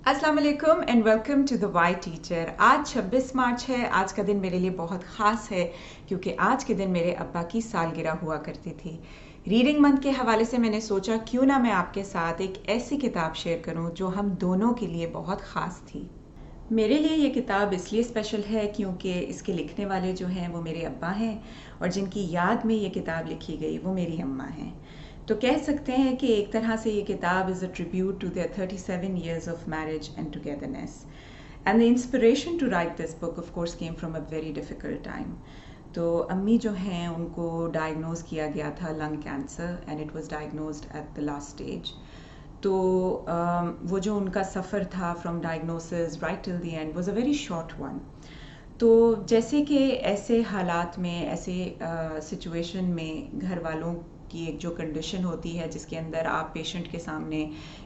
अस्सलाम वालेकुम and welcome to the Y teacher. आज 26 मार्च है। आज का दिन मेरे लिए बहुत ख़ास है क्योंकि आज के दिन मेरे अब्बा की सालगिरह हुआ करती थी। रीडिंग मंथ के हवाले से मैंने सोचा क्यों ना मैं आपके साथ एक ऐसी किताब शेयर करूं जो हम दोनों के लिए बहुत ख़ास थी। मेरे लिए ये किताब इसलिए स्पेशल है क्योंकि इसके लिखने वाले जो हैं वो मेरे अब्बा हैं और जिनकी याद में ये किताब लिखी गई वो मेरी अम्मा हैं। तो कह सकते हैं कि एक तरह से ये किताब is a tribute to their 37 years of marriage and togetherness. And the inspiration to write this book of course came from a very difficult time. तो अम्मी जो हैं उनको डायग्नोज किया गया था lung cancer and it was diagnosed at the last stage. तो वो जो उनका सफ़र था from diagnosis right till the end was a very short one. तो जैसे कि ऐसे हालात में ऐसे सिचुएशन में घर वालों की एक जो कंडीशन होती है जिसके अंदर आप पेशेंट के सामने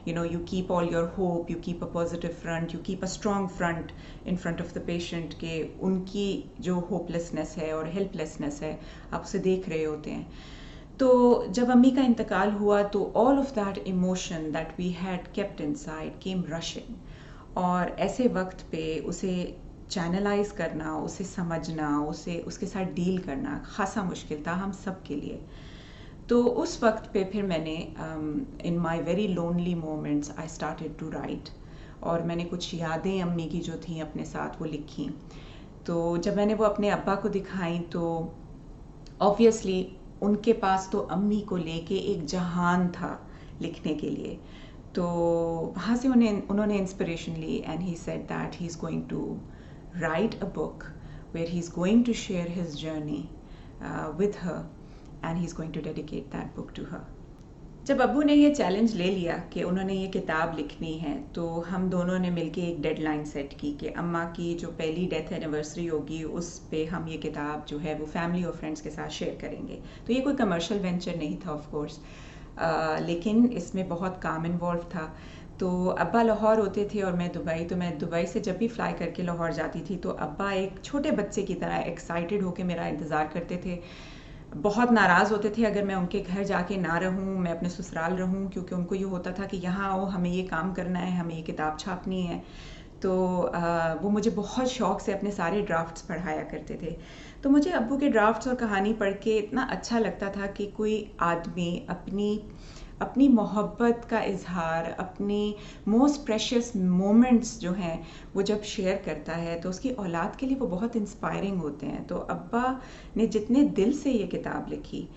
you keep all your hope, you keep a positive front, you keep a strong front in front of the patient के उनकी जो होपलेसनेस है और हेल्पलेसनेस है आप उसे देख रहे होते हैं। तो जब अम्मी का इंतकाल हुआ तो all of that emotion that we had kept inside came rushing और ऐसे वक्त पे उसे चैनलाइज करना, उसे समझना, उसे उसके साथ डील करना खासा मुश्किल था हम सब के लिए। तो उस वक्त पे फिर मैंने in my very lonely moments I started to write और मैंने कुछ यादें अम्मी की जो थी अपने साथ वो लिखी। तो जब मैंने वो अपने अब्बा को दिखाई तो ऑब्वियसली उनके पास तो अम्मी को लेके एक जहान था लिखने के लिए। तो वहाँ से उन्होंने इंस्पिरेशन ली and he said that he is going to write a book where he's going to share his journey with her and he's going to dedicate that book to her. जब अब्बू ने ये चैलेंज ले लिया कि उन्होंने ये किताब लिखनी है तो हम दोनों ने मिलके एक डेडलाइन सेट की कि अम्मा की जो पहली डेथ एनिवर्सरी होगी उस पे हम ये किताब जो है वो फैमिली और फ्रेंड्स के साथ शेयर करेंगे। तो ये कोई कमर्शियल वेंचर नहीं था ऑफ कोर्स, लेकिन इसमें बहुत काम इन्वॉल्व था। तो अब्बा लाहौर होते थे और मैं दुबई, तो मैं दुबई से जब भी फ्लाई करके लाहौर जाती थी तो अब्बा एक छोटे बच्चे की तरह एक्साइटेड होकर मेरा इंतज़ार करते थे। बहुत नाराज़ होते थे अगर मैं उनके घर जाके ना रहूं, मैं अपने ससुराल रहूं, क्योंकि उनको ये होता था कि यहाँ आओ, हमें ये काम करना है, हमें ये किताब छापनी है। तो वो मुझे बहुत शौक़ से अपने सारे ड्राफ्ट्स पढ़ाया करते थे। तो मुझे अब्बू के ड्राफ्ट्स और कहानी पढ़ के इतना अच्छा लगता था कि कोई आदमी अपनी मोहब्बत का इजहार, अपनी मोस्ट प्रेशियस मोमेंट्स जो हैं वो जब शेयर करता है तो उसकी औलाद के लिए वो बहुत इंस्पायरिंग होते हैं। तो अब्बा ने जितने दिल से ये किताब लिखी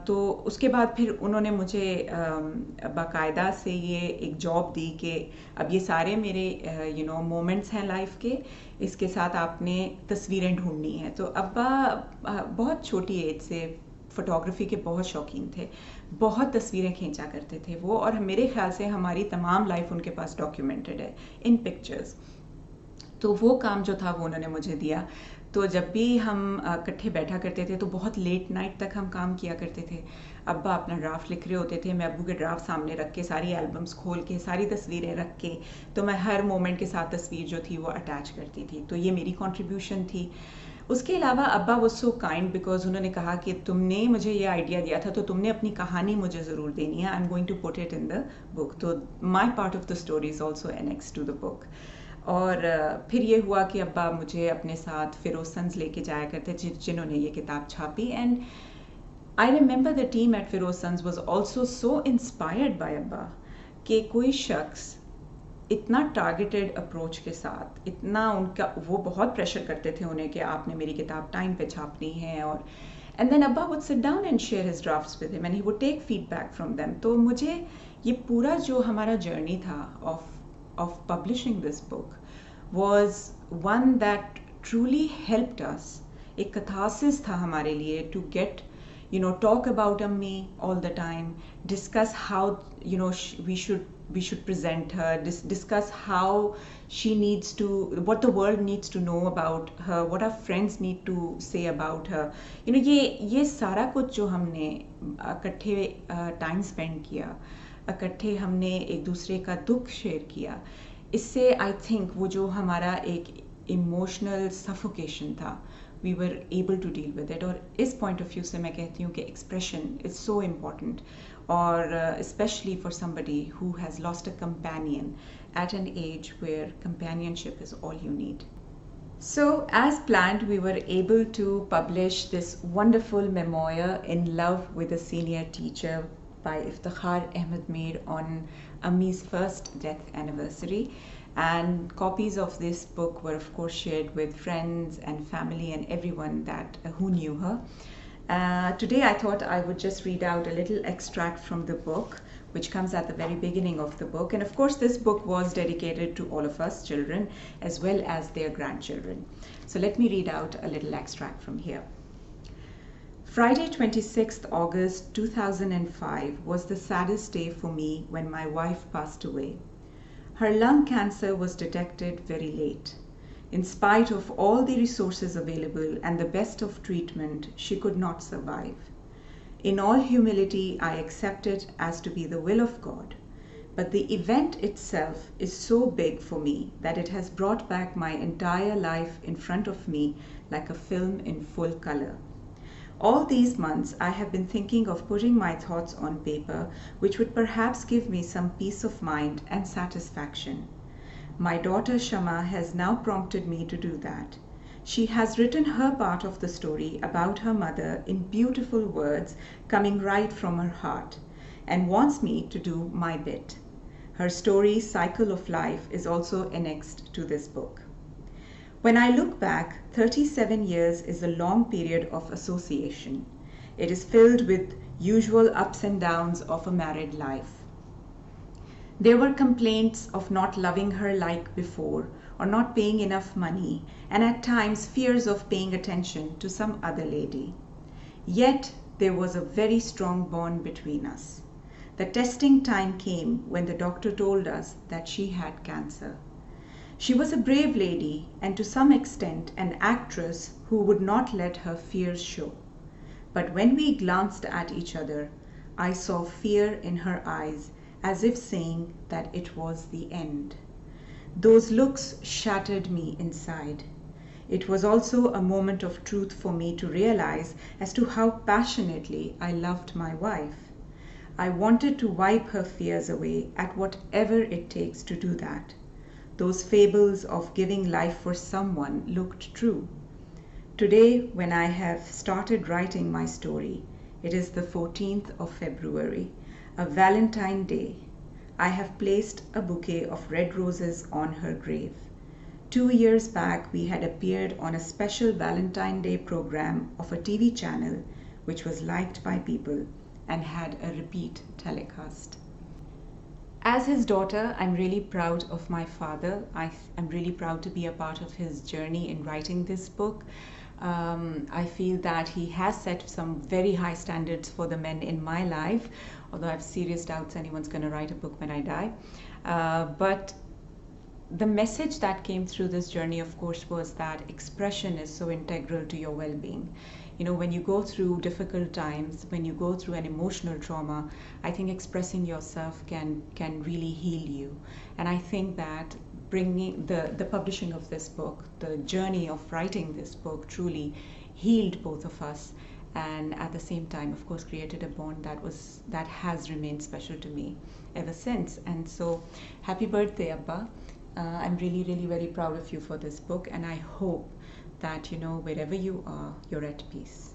तो उसके बाद फिर उन्होंने मुझे बाकायदा से ये एक जॉब दी कि अब ये सारे मेरे मोमेंट्स हैं लाइफ के, इसके साथ आपने तस्वीरें ढूंढनी हैं। तो अब्बा बहुत छोटी एज से फ़ोटोग्राफी के बहुत शौकीन थे, बहुत तस्वीरें खींचा करते थे वो, और मेरे ख्याल से हमारी तमाम लाइफ उनके पास डॉक्यूमेंटेड है इन पिक्चर्स। तो वो काम जो था वो उन्होंने मुझे दिया। तो जब भी हम इकट्ठे बैठा करते थे तो बहुत लेट नाइट तक हम काम किया करते थे। अब्बा अपना ड्राफ्ट लिख रहे होते थे, मैं अब्बू के ड्राफ्ट सामने रख के, सारी एल्बम्स खोल के, सारी तस्वीरें रख के, तो मैं हर मोमेंट के साथ तस्वीर जो थी वो अटैच करती थी। तो ये मेरी कॉन्ट्रीब्यूशन थी। उसके अलावा अब्बा वो सो काइंड बिकॉज उन्होंने कहा कि तुमने मुझे ये आइडिया दिया था तो तुमने अपनी कहानी मुझे ज़रूर देनी है, I am going to put it in the book. तो my part of the story is also annex to the book. और फिर ये हुआ कि अब्बा मुझे अपने साथ फिरोज सन्स लेके जाया करते जिन्होंने ये किताब छापी। And I remember the team at Feroz sons was also so inspired by अब्बा कि कोई शख्स इतना टारगेटेड अप्रोच के साथ, इतना उनका वो बहुत प्रेशर करते थे उन्हें कि आपने मेरी किताब टाइम पे छापनी है। और एंड देन अब्बा would sit down and share his drafts with him and he would take feedback from them. तो मुझे ये पूरा जो हमारा जर्नी था of publishing this book was one that truly helped us. एक कथासिस था हमारे लिए to get talk about Ammi all the time, discuss how we should present her, discuss how she needs to, what the world needs to know about her, what our friends need to say about her. ये सारा कुछ जो हमने इकट्ठे time spend किया, इकट्ठे हमने एक दूसरे का दुख शेयर किया, इससे आई थिंक वो जो हमारा एक इमोशनल सफोकेशन था we were able to deal with it. और इस point of view से मैं कहती हूँ कि expression is so important, और especially for somebody who has lost a companion at an age where companionship is all you need. So, as planned, we were able to publish this wonderful memoir, In Love with a Senior Teacher, by Iftikhar Ahmed Mir on Ammi's first death anniversary. And copies of this book were, of course, shared with friends and family and everyone who knew her. Today, I thought I would just read out a little extract from the book, which comes at the very beginning of the book. And of course, this book was dedicated to all of us children as well as their grandchildren. So let me read out a little extract from here. Friday, 26th August 2005 was the saddest day for me when my wife passed away. Her lung cancer was detected very late. In spite of all the resources available and the best of treatment, she could not survive. In all humility, I accept it as to be the will of God. But the event itself is so big for me that it has brought back my entire life in front of me like a film in full color. All these months, I have been thinking of putting my thoughts on paper, which would perhaps give me some peace of mind and satisfaction. My daughter Shama has now prompted me to do that. She has written her part of the story about her mother in beautiful words coming right from her heart, and wants me to do my bit. Her story, Cycle of Life, is also annexed to this book. When I look back, 37 years is a long period of association. It is filled with usual ups and downs of a married life. There were complaints of not loving her like before, or not paying enough money, and at times fears of paying attention to some other lady. Yet there was a very strong bond between us. The testing time came when the doctor told us that she had cancer. She was a brave lady and to some extent an actress who would not let her fears show. But when we glanced at each other, I saw fear in her eyes, as if saying that it was the end. Those looks shattered me inside. It was also a moment of truth for me to realize as to how passionately I loved my wife. I wanted to wipe her fears away at whatever it takes to do that. Those fables of giving life for someone looked true. Today, when I have started writing my story, it is the 14th of February, a Valentine's Day. I have placed a bouquet of red roses on her grave. 2 years back, we had appeared on a special Valentine's Day program of a TV channel, which was liked by people and had a repeat telecast. As his daughter, I'm really proud of my father. I'm really proud to be a part of his journey in writing this book. I feel that he has set some very high standards for the men in my life, although I have serious doubts anyone's going to write a book when I die. But the message that came through this journey, of course, was that expression is so integral to your well-being. You know, when you go through difficult times, when you go through an emotional trauma, I think expressing yourself can really heal you. And I think that bringing the publishing of this book, the journey of writing this book truly healed both of us, and at the same time, of course, created a bond that has remained special to me ever since. And so, happy birthday, Abba. I'm really, really very proud of you for this book, and I hope that, you know, wherever you are, you're at peace.